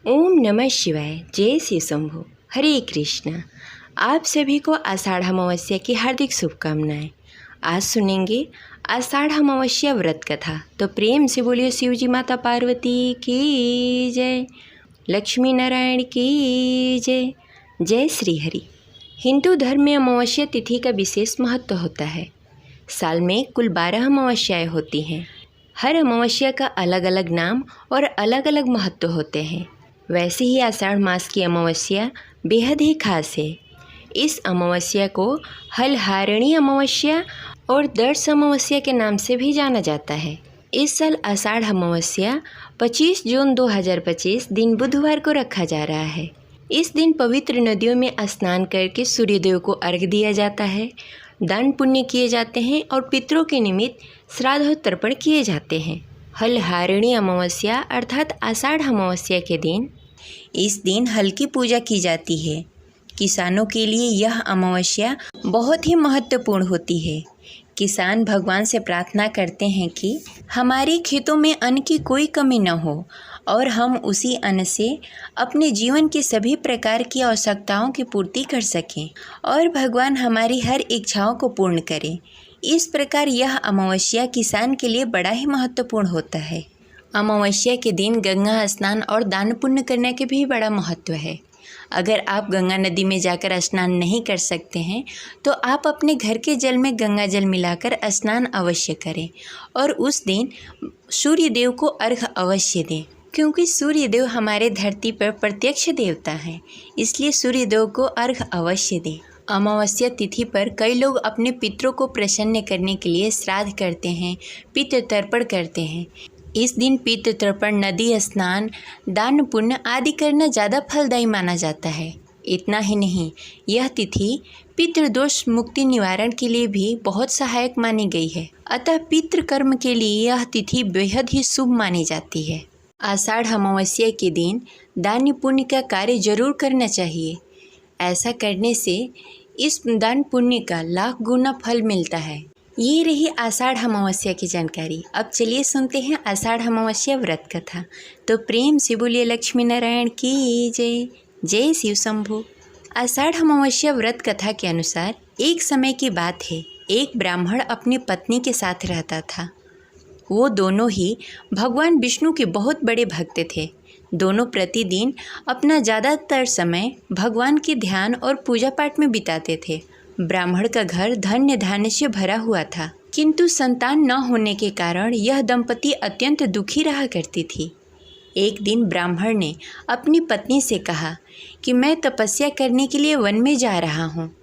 ओम नमः शिवाय। जय श्री शंभु। हरे कृष्णा। आप सभी को आषाढ़ अमावस्या की हार्दिक शुभकामनाएं। आज सुनेंगे आषाढ़ अमावस्या व्रत कथा। तो प्रेम से बोलिए शिवजी माता पार्वती की जय, लक्ष्मी नारायण की जय। जय श्री हरि। हिंदू धर्म में अमावस्या तिथि का विशेष महत्व होता है। साल में कुल 12 अमावस्याएँ होती हैं। हर अमावस्या का अलग अलग नाम और अलग अलग महत्व होते हैं। वैसे ही आषाढ़ मास की अमावस्या बेहद ही खास है। इस अमावस्या को हलहारिणी अमावस्या और दर्श अमावस्या के नाम से भी जाना जाता है। इस साल आषाढ़ अमावस्या 25 जून 2025 दिन बुधवार को रखा जा रहा है। इस दिन पवित्र नदियों में स्नान करके सूर्यदेव को अर्घ्य दिया जाता है, दान पुण्य किए जाते हैं और पितरों के निमित्त श्राद्ध और तर्पण किए जाते हैं। हलहारिणी अमावस्या अर्थात आषाढ़ अमावस्या के दिन इस दिन हल की पूजा की जाती है। किसानों के लिए यह अमावस्या बहुत ही महत्वपूर्ण होती है। किसान भगवान से प्रार्थना करते हैं कि हमारे खेतों में अन्न की कोई कमी न हो और हम उसी अन्न से अपने जीवन की सभी प्रकार की आवश्यकताओं की पूर्ति कर सकें और भगवान हमारी हर इच्छाओं को पूर्ण करें। इस प्रकार यह अमावस्या किसान के लिए बड़ा ही महत्वपूर्ण होता है। अमावस्या के दिन गंगा स्नान और दान पुण्य करने के भी बड़ा महत्व है। अगर आप गंगा नदी में जाकर स्नान नहीं कर सकते हैं तो आप अपने घर के जल में गंगा जल मिलाकर स्नान अवश्य करें और उस दिन सूर्य देव को अर्घ्य अवश्य दें, क्योंकि सूर्य देव हमारे धरती पर प्रत्यक्ष देवता हैं। इसलिए सूर्य देव को अर्घ्य अवश्य दें। अमावस्या तिथि पर कई लोग अपने पितरों को प्रसन्न करने के लिए श्राद्ध करते हैं, पितृ तर्पण करते हैं। इस दिन पितृ तर्पण, नदी स्नान, दान पुण्य आदि करना ज़्यादा फलदायी माना जाता है। इतना ही नहीं, यह तिथि पितृदोष मुक्ति निवारण के लिए भी बहुत सहायक मानी गई है। अतः पितृ कर्म के लिए यह तिथि बेहद ही शुभ मानी जाती है। आषाढ़ अमावस्या के दिन दान पुण्य का कार्य जरूर करना चाहिए। ऐसा करने से इस दान पुण्य का लाख गुना फल मिलता है। ये रही आषाढ़ अमावस्या की जानकारी। अब चलिए सुनते हैं आषाढ़ अमावस्या व्रत कथा। तो प्रेम से बोलिए लक्ष्मी नारायण की जय। जय शिव शंभु। आषाढ़ अमावस्या व्रत कथा के अनुसार एक समय की बात है, एक ब्राह्मण अपनी पत्नी के साथ रहता था। वो दोनों ही भगवान विष्णु के बहुत बड़े भक्त थे। दोनों प्रतिदिन अपना ज़्यादातर समय भगवान के ध्यान और पूजा पाठ में बिताते थे। ब्राह्मण का घर धन्य धान्य से भरा हुआ था, किंतु संतान न होने के कारण यह दंपति अत्यंत दुखी रहा करती थी। एक दिन ब्राह्मण ने अपनी पत्नी से कहा कि मैं तपस्या करने के लिए वन में जा रहा हूँ।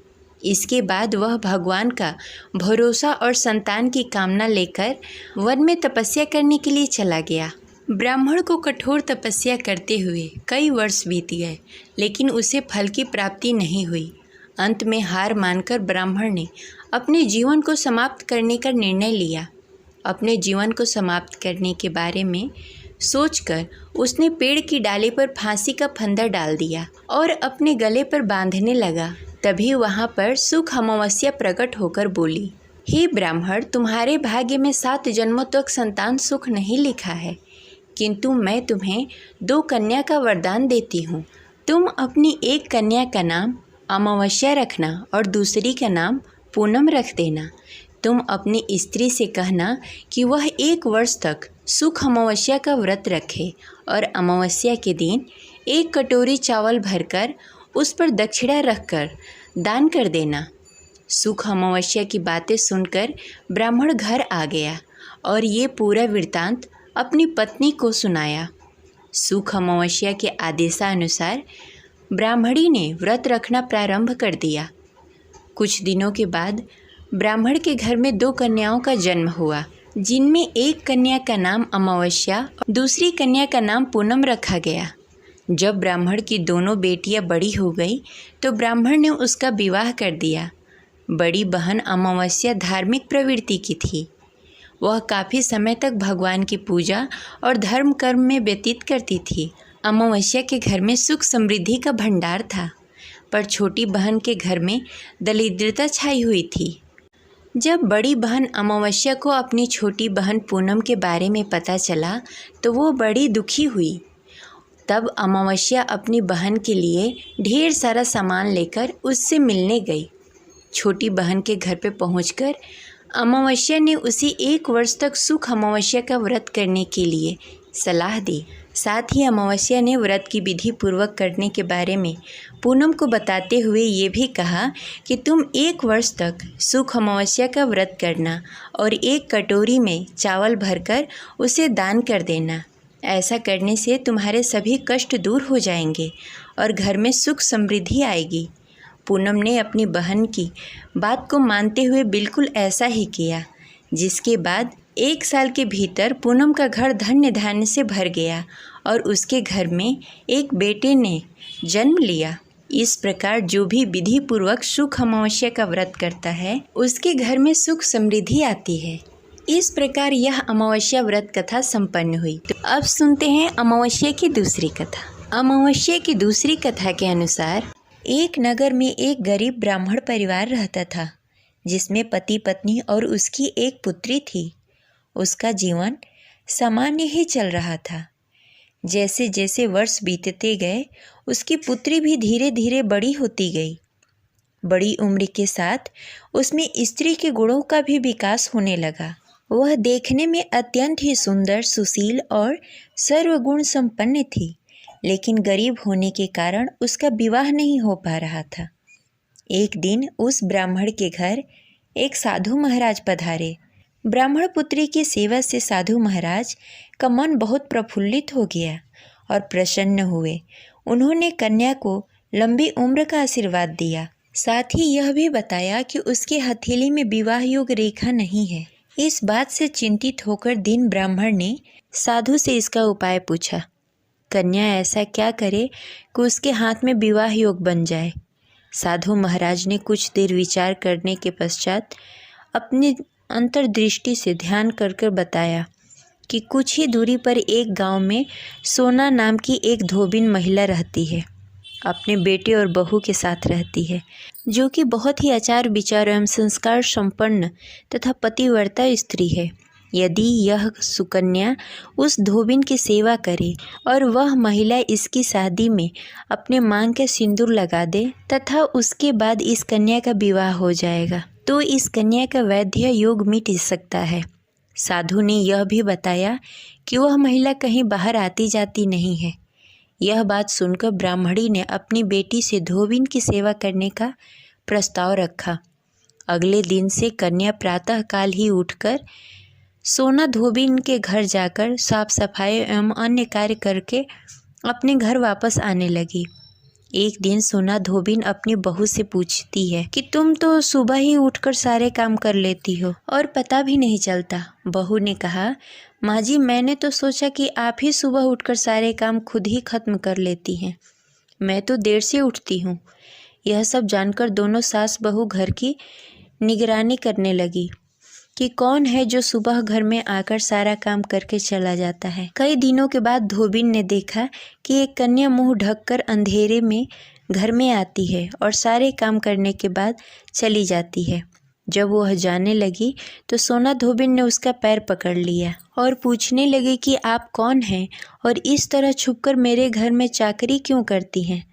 इसके बाद वह भगवान का भरोसा और संतान की कामना लेकर वन में तपस्या करने के लिए चला गया। ब्राह्मण को कठोर तपस्या करते हुए कई वर्ष बीत गए, लेकिन उसे फल की प्राप्ति नहीं हुई। अंत में हार मानकर ब्राह्मण ने अपने जीवन को समाप्त करने का निर्णय लिया। अपने जीवन को समाप्त करने के बारे में सोचकर उसने पेड़ की डाली पर फांसी का फंदा डाल दिया और अपने गले पर बांधने लगा। तभी वहाँ पर सुख अमावस्या प्रकट होकर बोली, हे ब्राह्मण, तुम्हारे भाग्य में 7 जन्मों तक संतान सुख नहीं लिखा है, किंतु मैं तुम्हें 2 कन्या का वरदान देती हूँ। तुम अपनी एक कन्या का नाम अमावस्या रखना और दूसरी का नाम पूनम रख देना। तुम अपनी स्त्री से कहना कि वह 1 वर्ष तक सुख अमावस्या का व्रत रखे और अमावस्या के दिन 1 कटोरी चावल भरकर उस पर दक्षिणा रखकर दान कर देना। सुख अमावस्या की बातें सुनकर ब्राह्मण घर आ गया और ये पूरा वृत्तांत अपनी पत्नी को सुनाया। सुख अमावस्या के आदेशानुसार ब्राह्मणी ने व्रत रखना प्रारंभ कर दिया। कुछ दिनों के बाद ब्राह्मण के घर में 2 कन्याओं का जन्म हुआ, जिनमें एक कन्या का नाम अमावस्या और दूसरी कन्या का नाम पूनम रखा गया। जब ब्राह्मण की दोनों बेटियां बड़ी हो गई तो ब्राह्मण ने उसका विवाह कर दिया। बड़ी बहन अमावस्या धार्मिक प्रवृत्ति की थी। वह काफ़ी समय तक भगवान की पूजा और धर्म कर्म में व्यतीत करती थी। अमावस्या के घर में सुख समृद्धि का भंडार था, पर छोटी बहन के घर में दरिद्रता छाई हुई थी। जब बड़ी बहन अमावस्या को अपनी छोटी बहन पूनम के बारे में पता चला तो वो बड़ी दुखी हुई। तब अमावस्या अपनी बहन के लिए ढेर सारा सामान लेकर उससे मिलने गई। छोटी बहन के घर पे पहुंचकर अमावस्या ने उसे 1 वर्ष तक सुख अमावस्या का व्रत करने के लिए सलाह दी। साथ ही अमावस्या ने व्रत की विधि पूर्वक करने के बारे में पूनम को बताते हुए ये भी कहा कि तुम 1 वर्ष तक सुख अमावस्या का व्रत करना और 1 कटोरी में चावल भरकर उसे दान कर देना। ऐसा करने से तुम्हारे सभी कष्ट दूर हो जाएंगे और घर में सुख समृद्धि आएगी। पूनम ने अपनी बहन की बात को मानते हुए बिल्कुल ऐसा ही किया, जिसके बाद 1 साल के भीतर पूनम का घर धन्य धान्य से भर गया और उसके घर में एक बेटे ने जन्म लिया। इस प्रकार जो भी विधि पूर्वक सुख अमावस्या का व्रत करता है उसके घर में सुख समृद्धि आती है। इस प्रकार यह अमावस्या व्रत कथा संपन्न हुई। तो अब सुनते हैं अमावस्या की दूसरी कथा। अमावस्या की दूसरी कथा के अनुसार एक नगर में एक गरीब ब्राह्मण परिवार रहता था, जिसमें पति पत्नी और उसकी एक पुत्री थी। उसका जीवन सामान्य ही चल रहा था। जैसे जैसे वर्ष बीतते गए उसकी पुत्री भी धीरे धीरे बड़ी होती गई। बड़ी उम्र के साथ उसमें स्त्री के गुणों का भी विकास होने लगा। वह देखने में अत्यंत ही सुंदर, सुशील और सर्वगुण संपन्न थी, लेकिन गरीब होने के कारण उसका विवाह नहीं हो पा रहा था। एक दिन उस ब्राह्मण के घर एक साधु महाराज पधारे। ब्राह्मण पुत्री की सेवा से साधु महाराज का मन बहुत प्रफुल्लित हो गया और प्रसन्न हुए। उन्होंने कन्या को लंबी उम्र का आशीर्वाद दिया। साथ ही यह भी बताया कि उसके हथेली में विवाह योग रेखा नहीं है। इस बात से चिंतित होकर दीन ब्राह्मण ने साधु से इसका उपाय पूछा। कन्या ऐसा क्या करे कि उसके हाथ में विवाह योग बन जाए। साधु महाराज ने कुछ देर विचार करने के पश्चात अपनी अंतर्दृष्टि से ध्यान कर बताया कि कुछ ही दूरी पर एक गांव में सोना नाम की एक धोबिन महिला रहती है। अपने बेटे और बहू के साथ रहती है, जो कि बहुत ही आचार विचार एवं संस्कार संपन्न तथा पतिव्रता स्त्री है। यदि यह सुकन्या उस धोबिन की सेवा करे और वह महिला इसकी शादी में अपने मांग के सिंदूर लगा दे तथा उसके बाद इस कन्या का विवाह हो जाएगा, तो इस कन्या का वैद्य योग मिट सकता है। साधु ने यह भी बताया कि वह महिला कहीं बाहर आती जाती नहीं है। यह बात सुनकर ब्राह्मणी ने अपनी बेटी से धोबिन की सेवा करने का प्रस्ताव रखा। अगले दिन से कन्या प्रातःकाल ही उठकर सोना धोबिन के घर जाकर साफ सफाई एवं अन्य कार्य करके अपने घर वापस आने लगी। एक दिन सोना धोबिन अपनी बहू से पूछती है कि तुम तो सुबह ही उठकर सारे काम कर लेती हो और पता भी नहीं चलता। बहू ने कहा, माँ जी, मैंने तो सोचा कि आप ही सुबह उठकर सारे काम खुद ही खत्म कर लेती हैं। मैं तो देर से उठती हूँ। यह सब जानकर दोनों सास बहू घर की निगरानी करने लगी कि कौन है जो सुबह घर में आकर सारा काम करके चला जाता है। कई दिनों के बाद धोबिन ने देखा कि एक कन्या मुंह ढककर अंधेरे में घर में आती है और सारे काम करने के बाद चली जाती है। जब वह जाने लगी तो सोना धोबिन ने उसका पैर पकड़ लिया और पूछने लगी कि आप कौन हैं और इस तरह छुपकर मेरे घर में चाकरी क्यों करती हैं।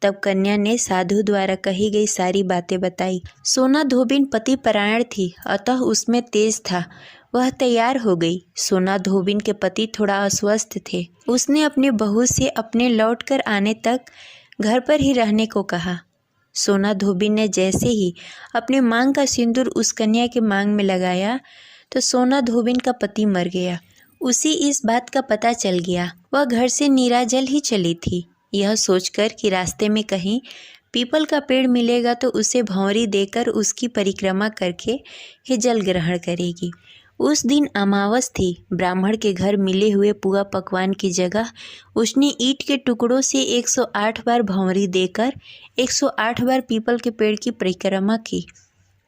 तब कन्या ने साधु द्वारा कही गई सारी बातें बताई। सोना धोबिन पति परायण थी, अतः उसमें तेज था। वह तैयार हो गई। सोना धोबिन के पति थोड़ा अस्वस्थ थे। उसने अपनी बहू से अपने लौटकर आने तक घर पर ही रहने को कहा। सोना धोबिन ने जैसे ही अपने मांग का सिंदूर उस कन्या के मांग में लगाया तो सोना धोबिन का पति मर गया। उसे इस बात का पता चल गया। वह घर से निराजल ही चली थी। यह सोचकर कि रास्ते में कहीं पीपल का पेड़ मिलेगा तो उसे भंवरी देकर उसकी परिक्रमा करके ही जल ग्रहण करेगी। उस दिन अमावस थी। ब्राह्मण के घर मिले हुए पुआ पकवान की जगह उसने ईंट के टुकड़ों से 108 बार भंवरी देकर 108 बार पीपल के पेड़ की परिक्रमा की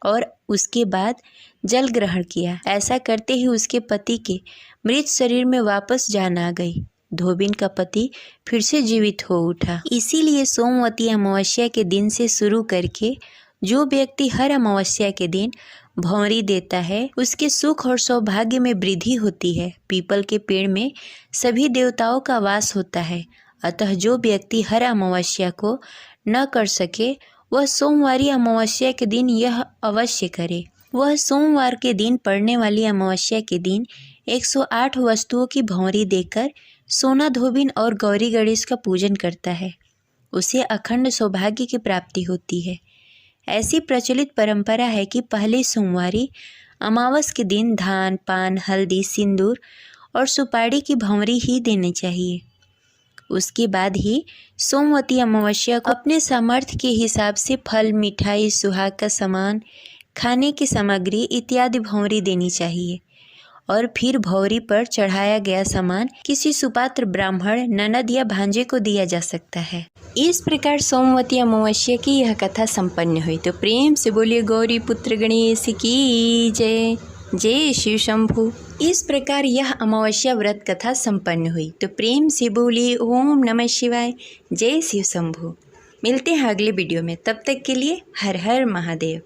और उसके बाद जल ग्रहण किया। ऐसा करते ही उसके पति के मृत शरीर में वापस जान आ गई। धोबिन का पति फिर से जीवित हो उठा। इसीलिए सोमवती अमावस्या के दिन से शुरू करके जो व्यक्ति हर अमावस्या के दिन भंवरी देता है उसके सुख और सौभाग्य में वृद्धि होती है। पीपल के पेड़ में सभी देवताओं का वास होता है, अतः जो व्यक्ति हर अमावस्या को न कर सके वह सोमवारी अमावस्या के दिन यह अवश्य करे। वह सोमवार के दिन पड़ने वाली अमावस्या के दिन 108 वस्तुओं की भौंरी देकर सोना धोबिन और गौरी गणेश का पूजन करता है। उसे अखंड सौभाग्य की प्राप्ति होती है। ऐसी प्रचलित परंपरा है कि पहले सोमवारी अमावस के दिन धान, पान, हल्दी, सिंदूर और सुपारी की भौंरी ही देनी चाहिए। उसके बाद ही सोमवती अमावस्या को अपने सामर्थ्य के हिसाब से फल, मिठाई, सुहाग का सामान, खाने की सामग्री इत्यादि भौंरी देनी चाहिए और फिर भौंरी पर चढ़ाया गया सामान किसी सुपात्र ब्राह्मण, ननद या भांजे को दिया जा सकता है। इस प्रकार सोमवती अमावस्या की यह कथा संपन्न हुई। तो प्रेम से बोलिए गौरी पुत्र गणेश की जय। जय शिव शंभु। इस प्रकार यह अमावस्या व्रत कथा संपन्न हुई। तो प्रेम से बोलिए ओम नमः शिवाय। जय शिव शंभु। मिलते हैं अगले वीडियो में, तब तक के लिए हर हर महादेव।